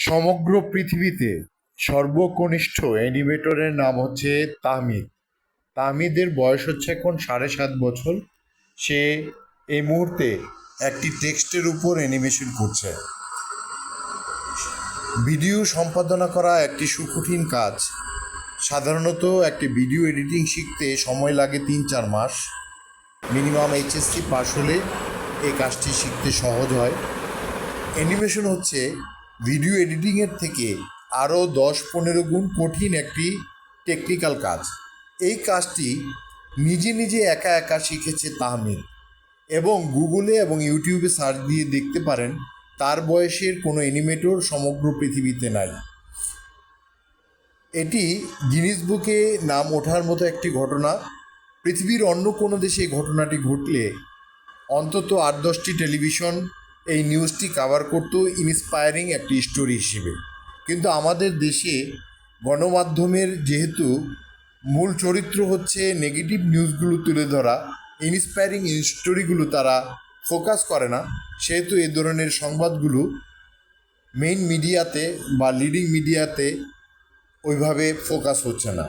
সমগ্র পৃথিবীতে সর্বকনিষ্ঠ অ্যানিমেটরের নাম হচ্ছে তাহমিদ। তাহমিদের বয়স হচ্ছে এখন 7.5 বছর। সে এই মুহূর্তে একটি টেক্সটের উপর অ্যানিমেশন করছে। ভিডিও সম্পাদনা করা একটি সুকঠিন কাজ। সাধারণত একটি ভিডিও এডিটিং শিখতে সময় লাগে 3-4 মাস। মিনিমাম এইচএসসি পাস হলে এই কাজটি শিখতে সহজ হয়। অ্যানিমেশন হচ্ছে ভিডিও এডিটিংয়ের থেকে আরও 10-15 গুণ কঠিন একটি টেকনিক্যাল কাজ। এই কাজটি নিজে নিজে একা একা শিখেছে তাহমিদ, এবং গুগলে এবং ইউটিউবে সার্চ দিয়ে দেখতে পারেন তার বয়সের কোনো অ্যানিমেটর সমগ্র পৃথিবীতে নাই। এটি গিনিস বুকে নাম ওঠার মতো একটি ঘটনা। পৃথিবীর অন্য কোনো দেশে এই ঘটনাটি ঘটলে অন্তত 8-10টি টেলিভিশন এই নিউজটি কভার করতো ইন্সপায়ারিং একটি স্টোরি হিসেবে। কিন্তু আমাদের দেশে গণমাধ্যমের যেহেতু মূল চরিত্র হচ্ছে নেগেটিভ নিউজগুলো তুলে ধরা, ইন্সপায়ারিং স্টোরিগুলো তারা ফোকাস করে না, সেহেতু এই ধরনের সংবাদগুলো মেইন মিডিয়াতে বা লিডিং মিডিয়াতে ওইভাবে ফোকাস হচ্ছে না।